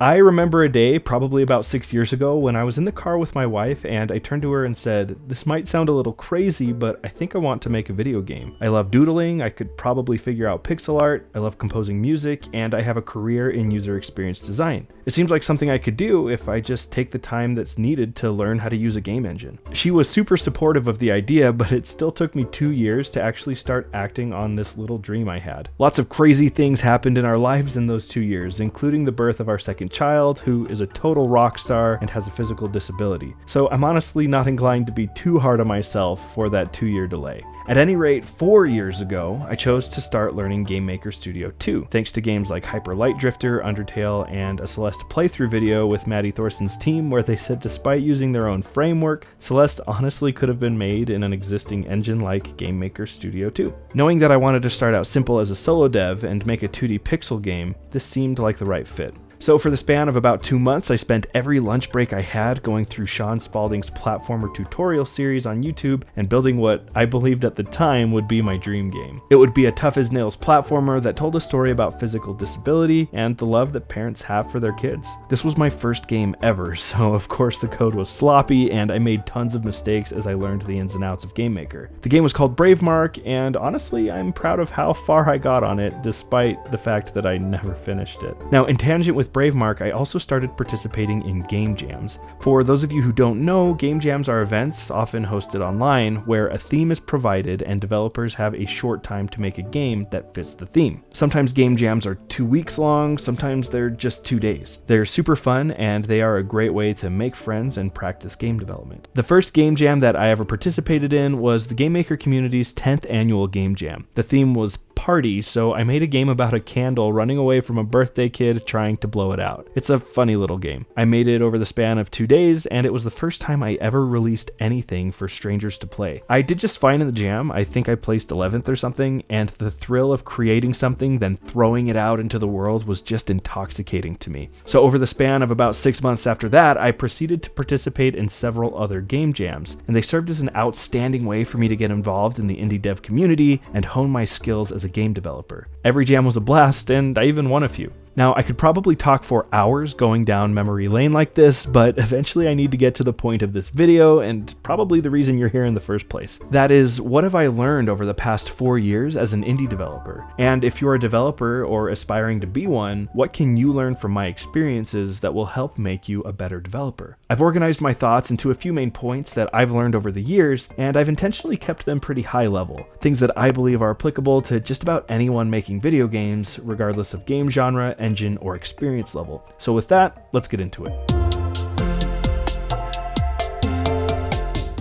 I remember a day, probably about 6 years ago, when I was in the car with my wife and I turned to her and said, "This might sound a little crazy, but I think I want to make a video game. I love doodling, I could probably figure out pixel art, I love composing music, and I have a career in user experience design. It seems like something I could do if I just take the time that's needed to learn how to use a game engine." She was super supportive of the idea, but it still took me 2 years to actually start acting on this little dream I had. Lots of crazy things happened in our lives in those 2 years, including the birth of our second child, who is a total rock star and has a physical disability. So I'm honestly not inclined to be too hard on myself for that 2-year delay. At any rate, 4 years ago, I chose to start learning GameMaker Studio 2, thanks to games like Hyper Light Drifter, Undertale, and a Celeste playthrough video with Maddie Thorson's team where they said despite using their own framework, Celeste honestly could have been made in an existing engine like GameMaker Studio 2. Knowing that I wanted to start out simple as a solo dev and make a 2D pixel game, this seemed like the right fit. So for the span of about 2 months, I spent every lunch break I had going through Sean Spalding's platformer tutorial series on YouTube and building what I believed at the time would be my dream game. It would be a tough-as-nails platformer that told a story about physical disability and the love that parents have for their kids. This was my first game ever, so of course the code was sloppy and I made tons of mistakes as I learned the ins and outs of GameMaker. The game was called Bravemark, and honestly, I'm proud of how far I got on it, despite the fact that I never finished it. Now, in tangent with Bravemark, I also started participating in game jams. For those of you who don't know, game jams are events, often hosted online, where a theme is provided and developers have a short time to make a game that fits the theme. Sometimes game jams are 2 weeks long, sometimes they're just 2 days. They're super fun, and they are a great way to make friends and practice game development. The first game jam that I ever participated in was the GameMaker community's 10th annual game jam. The theme was party, so I made a game about a candle running away from a birthday kid trying to blow it out. It's a funny little game. I made it over the span of 2 days, and it was the first time I ever released anything for strangers to play. I did just fine in the jam. I think I placed 11th or something, and the thrill of creating something, then throwing it out into the world was just intoxicating to me. So over the span of about 6 months after that, I proceeded to participate in several other game jams, and they served as an outstanding way for me to get involved in the indie dev community and hone my skills as a game developer. Every jam was a blast, and I even won a few. Now, I could probably talk for hours going down memory lane like this, but eventually I need to get to the point of this video and probably the reason you're here in the first place. That is, what have I learned over the past 4 years as an indie developer? And if you're a developer or aspiring to be one, what can you learn from my experiences that will help make you a better developer? I've organized my thoughts into a few main points that I've learned over the years, and I've intentionally kept them pretty high level. Things that I believe are applicable to just about anyone making video games, regardless of game genre, engine, or experience level. So with that, let's get into it.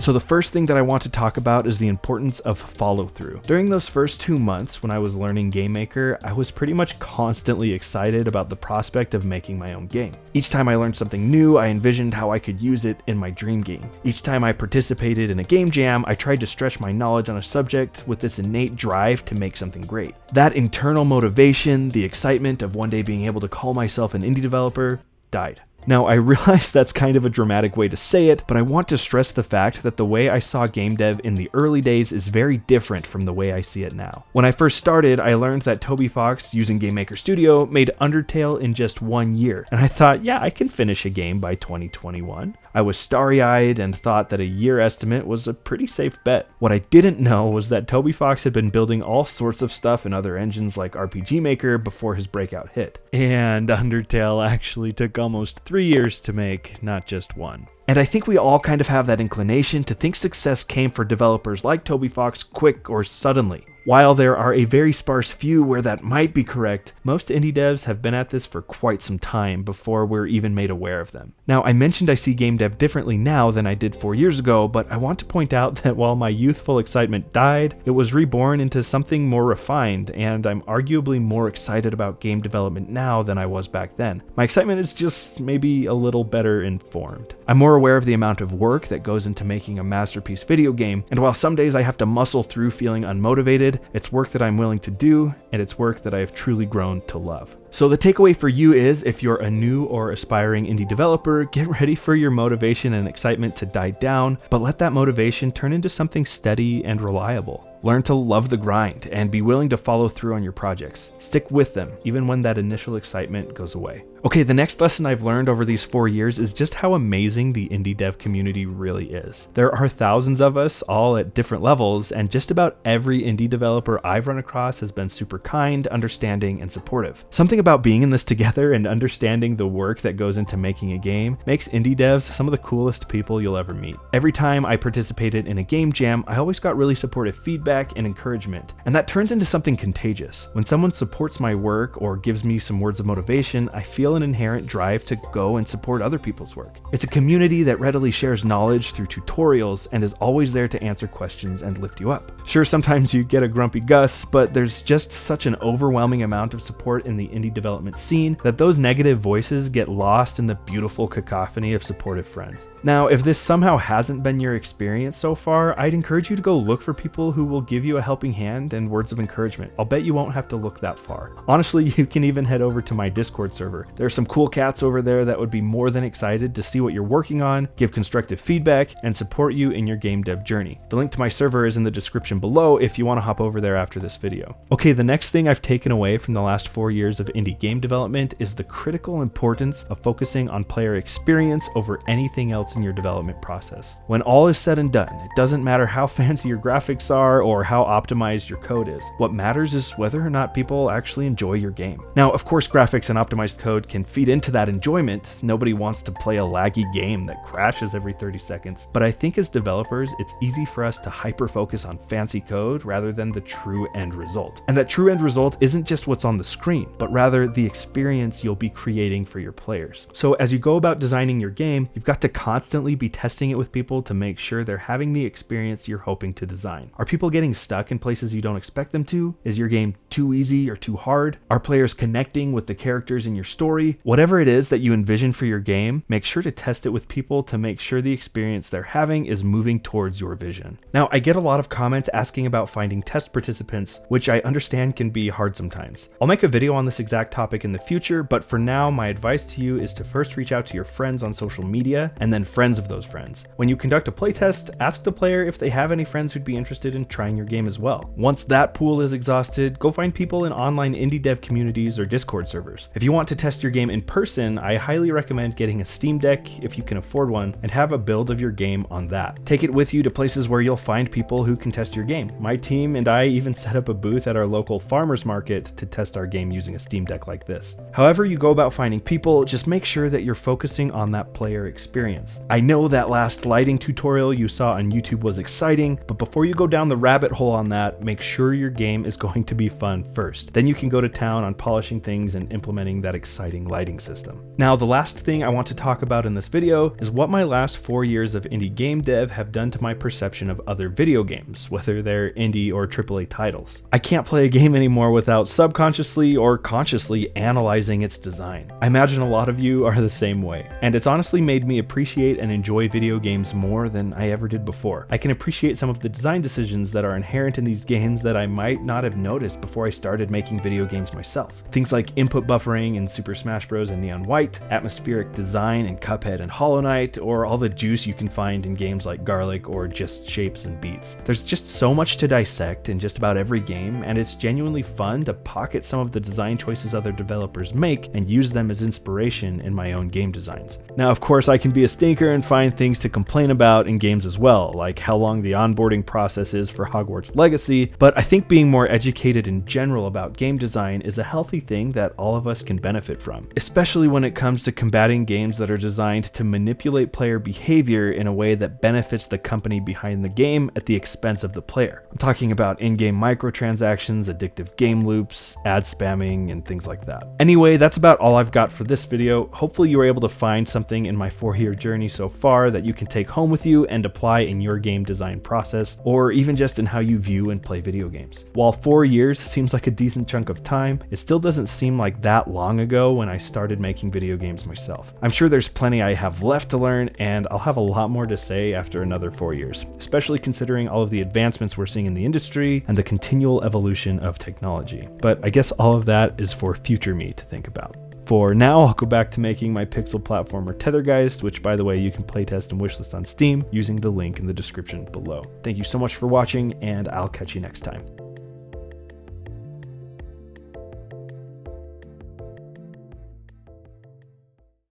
So the first thing that I want to talk about is the importance of follow-through. During those first 2 months when I was learning GameMaker, I was pretty much constantly excited about the prospect of making my own game. Each time I learned something new, I envisioned how I could use it in my dream game. Each time I participated in a game jam, I tried to stretch my knowledge on a subject with this innate drive to make something great. That internal motivation, the excitement of one day being able to call myself an indie developer, died. Now, I realize that's kind of a dramatic way to say it, but I want to stress the fact that the way I saw game dev in the early days is very different from the way I see it now. When I first started, I learned that Toby Fox, using GameMaker Studio, made Undertale in just 1 year, and I thought, yeah, I can finish a game by 2021. I was starry-eyed and thought that a year estimate was a pretty safe bet. What I didn't know was that Toby Fox had been building all sorts of stuff in other engines like RPG Maker before his breakout hit. And Undertale actually took almost 3 years to make, not just 1. And I think we all kind of have that inclination to think success came for developers like Toby Fox quick or suddenly. While there are a very sparse few where that might be correct, most indie devs have been at this for quite some time before we're even made aware of them. Now, I mentioned I see game dev differently now than I did 4 years ago, but I want to point out that while my youthful excitement died, it was reborn into something more refined, and I'm arguably more excited about game development now than I was back then. My excitement is just maybe a little better informed. I'm more aware of the amount of work that goes into making a masterpiece video game, and while some days I have to muscle through feeling unmotivated, it's work that I'm willing to do, and it's work that I have truly grown to love. So the takeaway for you is, if you're a new or aspiring indie developer, get ready for your motivation and excitement to die down, but let that motivation turn into something steady and reliable. Learn to love the grind and be willing to follow through on your projects. Stick with them, even when that initial excitement goes away. Okay, the next lesson I've learned over these 4 years is just how amazing the indie dev community really is. There are thousands of us, all at different levels, and just about every indie developer I've run across has been super kind, understanding, and supportive. Something about being in this together and understanding the work that goes into making a game makes indie devs some of the coolest people you'll ever meet. Every time I participated in a game jam, I always got really supportive feedback and encouragement, and that turns into something contagious. When someone supports my work or gives me some words of motivation, I feel an inherent drive to go and support other people's work. It's a community that readily shares knowledge through tutorials and is always there to answer questions and lift you up. Sure, sometimes you get a grumpy Gus, but there's just such an overwhelming amount of support in the indie development scene that those negative voices get lost in the beautiful cacophony of supportive friends. Now, if this somehow hasn't been your experience so far, I'd encourage you to go look for people who will give you a helping hand and words of encouragement. I'll bet you won't have to look that far. Honestly, you can even head over to my Discord server. There are some cool cats over there that would be more than excited to see what you're working on, give constructive feedback, and support you in your game dev journey. The link to my server is in the description below if you want to hop over there after this video. Okay, the next thing I've taken away from the last 4 years of indie game development is the critical importance of focusing on player experience over anything else in your development process. When all is said and done, it doesn't matter how fancy your graphics are or how optimized your code is. What matters is whether or not people actually enjoy your game. Now, of course, graphics and optimized code can feed into that enjoyment. Nobody wants to play a laggy game that crashes every 30 seconds. But I think as developers, it's easy for us to hyper-focus on fancy code rather than the true end result. And that true end result isn't just what's on the screen, but rather the experience you'll be creating for your players. So as you go about designing your game, you've got to constantly be testing it with people to make sure they're having the experience you're hoping to design. Are people getting stuck in places you don't expect them to? Is your game too easy or too hard? Are players connecting with the characters in your story? Whatever it is that you envision for your game, make sure to test it with people to make sure the experience they're having is moving towards your vision. Now, I get a lot of comments asking about finding test participants, which I understand can be hard sometimes. I'll make a video on this exact topic in the future, but for now, my advice to you is to first reach out to your friends on social media and then friends of those friends. When you conduct a playtest, ask the player if they have any friends who'd be interested in trying your game as well. Once that pool is exhausted, go find people in online indie dev communities or Discord servers. If you want to test your game in person, I highly recommend getting a Steam Deck if you can afford one and have a build of your game on that. Take it with you to places where you'll find people who can test your game. My team and I even set up a booth at our local farmers market to test our game using a Steam Deck like this. However you go about finding people, just make sure that you're focusing on that player experience. I know that last lighting tutorial you saw on YouTube was exciting, but before you go down the rabbit hole on that, make sure your game is going to be fun first. Then you can go to town on polishing things and implementing that exciting lighting system. Now, the last thing I want to talk about in this video is what my last 4 years of indie game dev have done to my perception of other video games, whether they're indie or AAA titles. I can't play a game anymore without subconsciously or consciously analyzing its design. I imagine a lot of you are the same way, and it's honestly made me appreciate and enjoy video games more than I ever did before. I can appreciate some of the design decisions that are inherent in these games that I might not have noticed before I started making video games myself. Things like input buffering in Super Smash Bros. And Neon White, atmospheric design in Cuphead and Hollow Knight, or all the juice you can find in games like Garlic or just shapes and beats. There's just so much to dissect in just about every game, and it's genuinely fun to pocket some of the design choices other developers make and use them as inspiration in my own game designs. Now, of course, I can be a stinker and find things to complain about in games as well, like how long the onboarding process is for Hogwarts Legacy, but I think being more educated in general about game design is a healthy thing that all of us can benefit from, especially when it comes to combating games that are designed to manipulate player behavior in a way that benefits the company behind the game at the expense of the player. I'm talking about in-game microtransactions, addictive game loops, ad spamming, and things like that. Anyway, that's about all I've got for this video. Hopefully you were able to find something in my 4-year journey so far that you can take home with you and apply in your game design process, or even just in how you view and play video games. While 4 years seems like a decent chunk of time, it still doesn't seem like that long ago when I started making video games myself. I'm sure there's plenty I have left to learn, and I'll have a lot more to say after another 4 years, especially considering all of the advancements we're seeing in the industry and the continual evolution of technology. But I guess all of that is for for future me to think about. For now, I'll go back to making my pixel platformer Tethergeist, which, by the way, you can playtest and wishlist on Steam using the link in the description below. Thank you so much for watching, and I'll catch you next time.